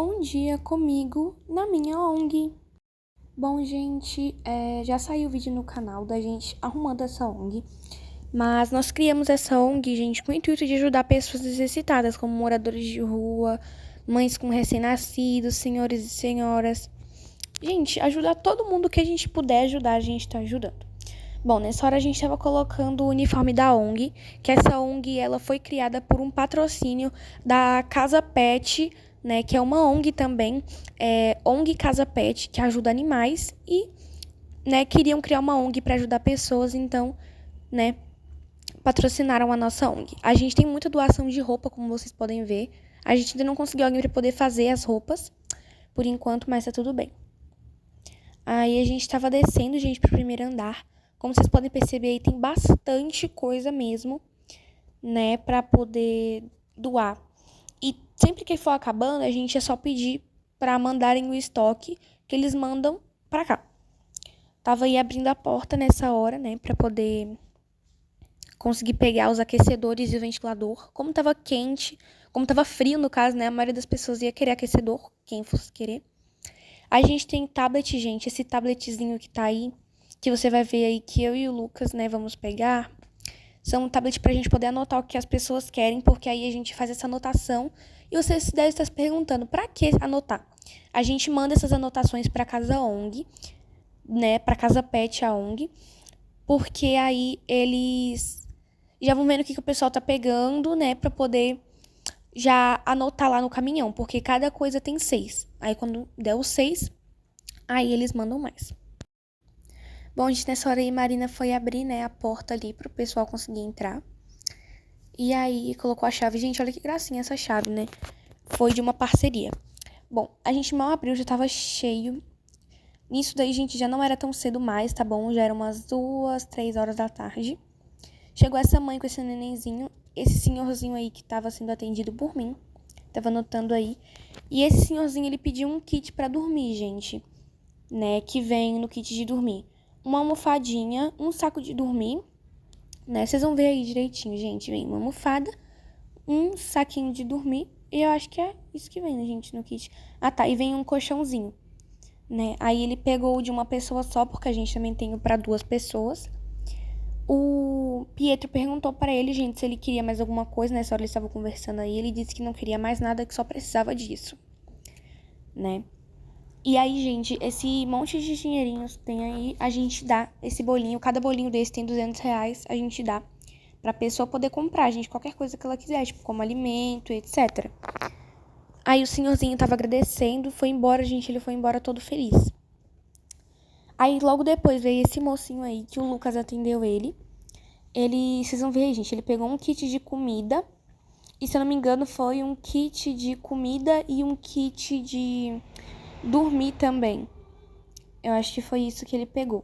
Um dia comigo na minha ONG. Bom, gente, já saiu o vídeo no canal da gente arrumando essa ONG, mas nós criamos essa ONG, gente, com o intuito de ajudar pessoas necessitadas, como moradores de rua, mães com recém-nascidos, senhores e senhoras. Gente, ajudar todo mundo que a gente puder ajudar, a gente tá ajudando. Bom, nessa hora a gente estava colocando o uniforme da ONG, que essa ONG ela foi criada por um patrocínio da Casa Pet, né, que é uma ONG também, ONG Casa Pet, que ajuda animais e, né, queriam criar uma ONG para ajudar pessoas, então, né, patrocinaram a nossa ONG. A gente tem muita doação de roupa, como vocês podem ver. A gente ainda não conseguiu alguém para poder fazer as roupas, por enquanto, mas tá tudo bem. Aí a gente estava descendo, gente, pro primeiro andar. Como vocês podem perceber aí, tem bastante coisa mesmo, né, pra poder doar. E sempre que for acabando, a gente é só pedir pra mandarem o estoque, que eles mandam pra cá. Tava aí abrindo a porta nessa hora, né, pra poder conseguir pegar os aquecedores e o ventilador. Como tava quente, como tava frio no caso, né, a maioria das pessoas ia querer aquecedor, quem fosse querer. A gente tem tablet, gente, esse tabletzinho que tá aí, que você vai ver aí que eu e o Lucas, né, vamos pegar, são um tablet pra gente poder anotar o que as pessoas querem, porque aí a gente faz essa anotação. E você deve estar se perguntando, pra que anotar? A gente manda essas anotações pra Casa ONG, né, pra Casa Pet, a ONG, porque aí eles já vão vendo o que o pessoal tá pegando, né, pra poder já anotar lá no caminhão, porque cada coisa tem 6. Aí quando der os 6, aí eles mandam mais. Bom, gente, nessa hora aí, Marina foi abrir, né, a porta ali pro pessoal conseguir entrar. E aí, colocou a chave. Gente, olha que gracinha essa chave, né? Foi de uma parceria. Bom, a gente mal abriu, já tava cheio. Nisso daí, gente, já não era tão cedo mais, tá bom? Já eram umas 2, 3 horas da tarde. Chegou essa mãe com esse nenenzinho. Esse senhorzinho aí que tava sendo atendido por mim. Tava anotando aí. E esse senhorzinho, ele pediu um kit pra dormir, gente. Né? Que vem no kit de dormir. Uma almofadinha, um saco de dormir, né? Vocês vão ver aí direitinho, gente. Vem uma almofada, um saquinho de dormir. E eu acho que é isso que vem, né, gente, no kit. Ah, tá. E vem um colchãozinho, né? Aí ele pegou de uma pessoa só, porque a gente também tem pra 2 pessoas. O Pietro perguntou pra ele, gente, se ele queria mais alguma coisa. Nessa hora eles estavam conversando aí. Ele disse que não queria mais nada, que só precisava disso, né? E aí, gente, esse monte de dinheirinhos tem aí, a gente dá esse bolinho, cada bolinho desse tem R$200, a gente dá pra pessoa poder comprar, gente, qualquer coisa que ela quiser, tipo, como alimento, etc. Aí o senhorzinho tava agradecendo, foi embora, gente, ele foi embora todo feliz. Aí logo depois veio esse mocinho aí, que o Lucas atendeu ele. Vocês vão ver aí, gente, ele pegou um kit de comida, e se eu não me engano foi um kit de comida e um kit de dormir também. Eu acho que foi isso que ele pegou.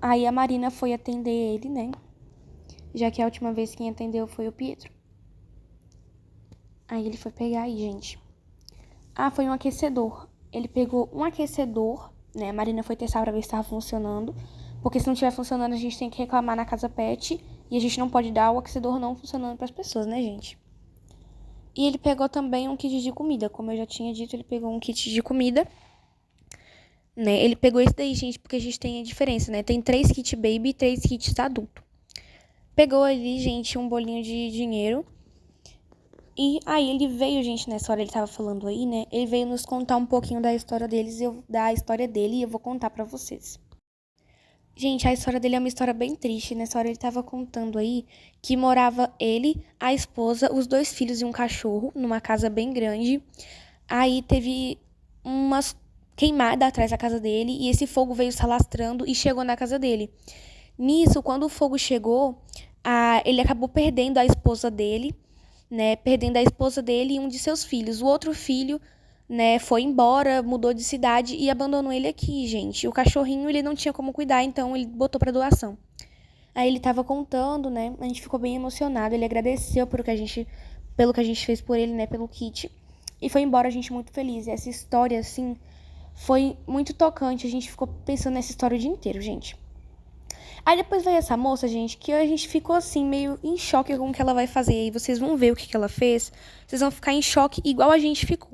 Aí a Marina foi atender ele, né? Já que a última vez quem atendeu foi o Pietro. Aí ele foi pegar aí, gente. Ah, foi um aquecedor. Ele pegou um aquecedor, né? A Marina foi testar pra ver se tava funcionando. Porque se não estiver funcionando, a gente tem que reclamar na Casa Pet. E a gente não pode dar o aquecedor não funcionando pras pessoas, né, gente? E ele pegou também um kit de comida. Como eu já tinha dito, ele pegou um kit de comida, né? Ele pegou esse daí, gente, porque a gente tem a diferença, né? Tem 3 kits baby e 3 kits adulto. Pegou ali, gente, um bolinho de dinheiro. E aí ele veio, gente, nessa hora ele tava falando aí, né? Ele veio nos contar um pouquinho da história da história dele, e eu vou contar pra vocês. Gente, a história dele é uma história bem triste. Nessa hora ele tava contando aí que morava ele, a esposa, os 2 filhos e um cachorro numa casa bem grande. Aí teve umas queimadas atrás da casa dele e esse fogo veio se alastrando e chegou na casa dele. Nisso, quando o fogo chegou, ele acabou perdendo a esposa dele, né? Perdendo a esposa dele e um de seus filhos. O outro filho, né, foi embora, mudou de cidade e abandonou ele aqui, gente. O cachorrinho, ele não tinha como cuidar, então ele botou pra doação. Aí ele tava contando, né? A gente ficou bem emocionado. Ele agradeceu pelo que a gente fez por ele, né? Pelo kit. E foi embora, a gente muito feliz. E essa história, assim, foi muito tocante. A gente ficou pensando nessa história o dia inteiro, gente. Aí depois veio essa moça, gente, que a gente ficou assim, meio em choque com o que ela vai fazer. E vocês vão ver o que ela fez. Vocês vão ficar em choque igual a gente ficou.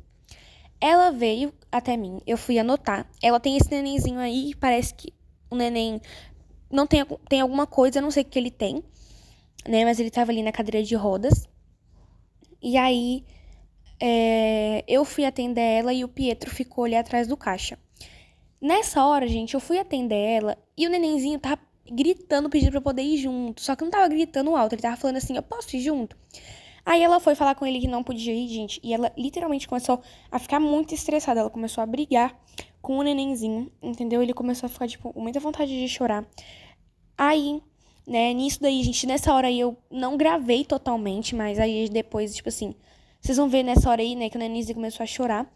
Ela veio até mim, eu fui anotar. Ela tem esse nenenzinho aí, parece que o neném não tem alguma coisa, eu não sei o que ele tem, né? Mas ele tava ali na cadeira de rodas. E aí, eu fui atender ela e o Pietro ficou ali atrás do caixa. Nessa hora, gente, eu fui atender ela e o nenenzinho tava gritando, pedindo pra eu poder ir junto. Só que não tava gritando alto, ele tava falando assim, eu posso ir junto? Aí ela foi falar com ele que não podia ir, gente. E ela literalmente começou a ficar muito estressada. Ela começou a brigar com o nenenzinho, entendeu? Ele começou a ficar, tipo, com muita vontade de chorar. Aí, né, nisso daí, gente, nessa hora aí eu não gravei totalmente, mas aí depois, tipo assim, vocês vão ver nessa hora aí, né, que o nenenzinho começou a chorar.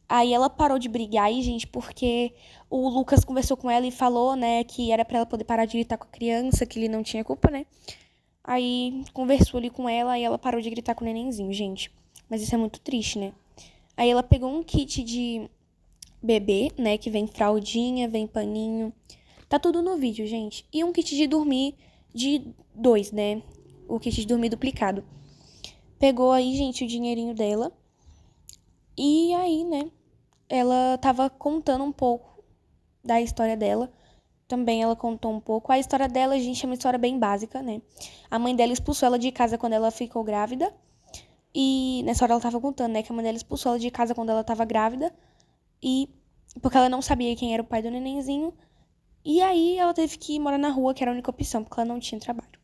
Aí ela parou de brigar aí, gente, porque o Lucas conversou com ela e falou, né, que era pra ela poder parar de gritar com a criança, que ele não tinha culpa, né? Aí conversou ali com ela e ela parou de gritar com o nenenzinho, gente. Mas isso é muito triste, né? Aí ela pegou um kit de bebê, né, que vem fraldinha, vem paninho. Tá tudo no vídeo, gente. E um kit de dormir de 2, né? O kit de dormir duplicado. Pegou aí, gente, o dinheirinho dela. E aí, né, ela tava contando um pouco da história dela. Também ela contou um pouco. A história dela, gente, é uma história bem básica, né? A mãe dela expulsou ela de casa quando ela ficou grávida. E nessa hora ela tava contando, né, que a mãe dela expulsou ela de casa quando ela tava grávida. E porque ela não sabia quem era o pai do nenenzinho. E aí ela teve que ir morar na rua, que era a única opção, porque ela não tinha trabalho.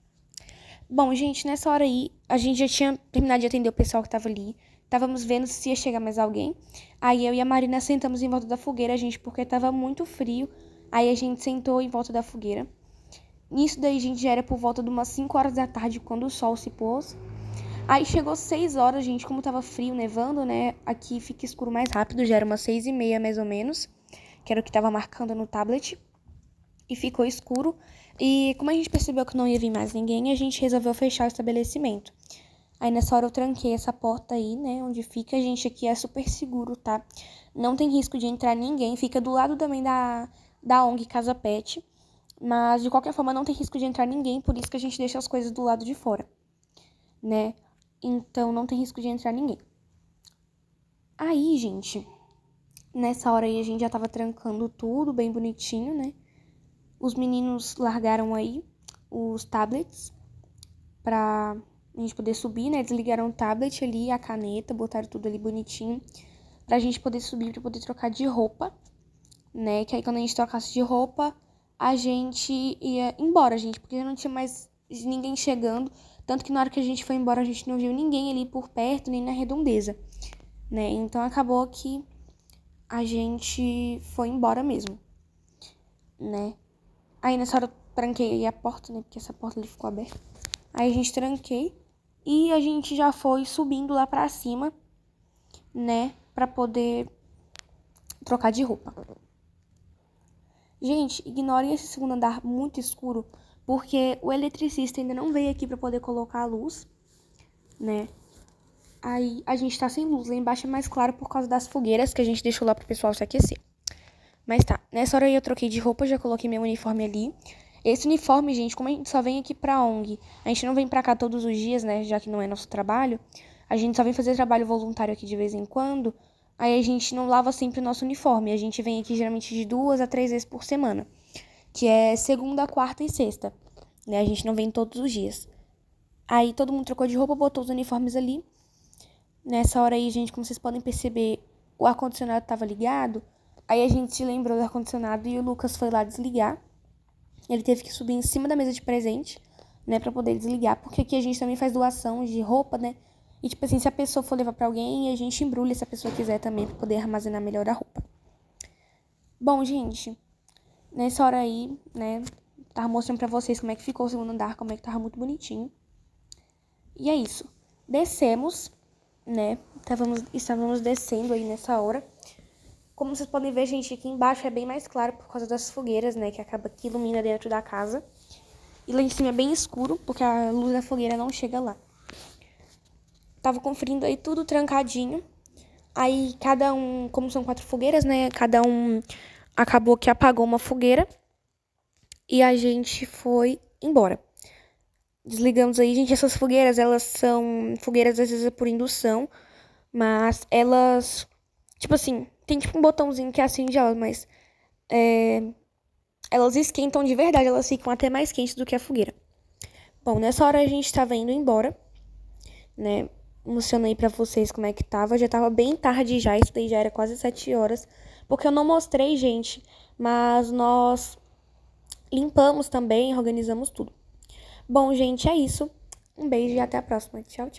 Bom, gente, nessa hora aí, a gente já tinha terminado de atender o pessoal que tava ali. Estávamos vendo se ia chegar mais alguém. Aí eu e a Marina sentamos em volta da fogueira, gente, porque tava muito frio. Aí a gente sentou em volta da fogueira. Nisso daí, gente, já era por volta de umas 5 horas da tarde, quando o sol se pôs. Aí chegou 6 horas, gente, como tava frio, nevando, né? Aqui fica escuro mais rápido, já era umas 6h30, mais ou menos. Que era o que tava marcando no tablet. E ficou escuro. E como a gente percebeu que não ia vir mais ninguém, a gente resolveu fechar o estabelecimento. Aí nessa hora eu tranquei essa porta aí, né, onde fica. A gente aqui é super seguro, tá? Não tem risco de entrar ninguém. Fica do lado também da ONG Casa Pet. Mas de qualquer forma não tem risco de entrar ninguém, por isso que a gente deixa as coisas do lado de fora, né? Então não tem risco de entrar ninguém. Aí, gente, nessa hora aí a gente já tava trancando tudo bem bonitinho, né? Os meninos largaram aí os tablets pra a gente poder subir, né? Desligaram o tablet ali, a caneta, botaram tudo ali bonitinho pra gente poder subir, pra poder trocar de roupa, né? Que aí quando a gente trocasse de roupa, a gente ia embora, gente, porque já não tinha mais ninguém chegando. Tanto que na hora que a gente foi embora, a gente não viu ninguém ali por perto, nem na redondeza, né? Então acabou que a gente foi embora mesmo, né? Aí nessa hora eu tranquei a porta, né? Porque essa porta ali ficou aberta. Aí a gente tranquei e a gente já foi subindo lá pra cima, né? Pra poder trocar de roupa. Gente, ignorem esse segundo andar muito escuro, porque o eletricista ainda não veio aqui pra poder colocar a luz, né? Aí a gente tá sem luz. Lá embaixo é mais claro por causa das fogueiras que a gente deixou lá pro pessoal se aquecer. Mas tá, nessa hora aí eu troquei de roupa, já coloquei meu uniforme ali. Esse uniforme, gente, como a gente só vem aqui pra ONG, a gente não vem pra cá todos os dias, né, já que não é nosso trabalho, a gente só vem fazer trabalho voluntário aqui de vez em quando, aí a gente não lava sempre o nosso uniforme, a gente vem aqui geralmente de 2 a 3 vezes por semana, que é segunda, quarta e sexta, né, a gente não vem todos os dias. Aí todo mundo trocou de roupa, botou os uniformes ali. Nessa hora aí, gente, como vocês podem perceber, o ar-condicionado tava ligado, aí a gente se lembrou do ar-condicionado e o Lucas foi lá desligar. Ele teve que subir em cima da mesa de presente, né, pra poder desligar, porque aqui a gente também faz doação de roupa, né? E tipo assim, se a pessoa for levar pra alguém, a gente embrulha se a pessoa quiser também, pra poder armazenar melhor a roupa. Bom, gente, nessa hora aí, né, tava mostrando pra vocês como é que ficou o segundo andar, como é que tava muito bonitinho. E é isso. Descemos, né, estávamos descendo aí nessa hora. Como vocês podem ver, gente, aqui embaixo é bem mais claro por causa das fogueiras, né, que acaba que ilumina dentro da casa. E lá em cima é bem escuro, porque a luz da fogueira não chega lá. Tava conferindo aí tudo trancadinho. Aí cada um, como são 4 fogueiras, né, cada um acabou que apagou uma fogueira. E a gente foi embora. Desligamos aí, gente, essas fogueiras, elas são fogueiras às vezes por indução, mas elas Tipo assim, tem tipo um botãozinho que acende elas, mas elas esquentam de verdade, elas ficam até mais quentes do que a fogueira. Bom, nessa hora a gente tava indo embora, né? Mostrando aí pra vocês como é que tava. Já tava bem tarde já, isso daí já era quase 7 horas. Porque eu não mostrei, gente, mas nós limpamos também, organizamos tudo. Bom, gente, é isso. Um beijo e até a próxima. Tchau, tchau.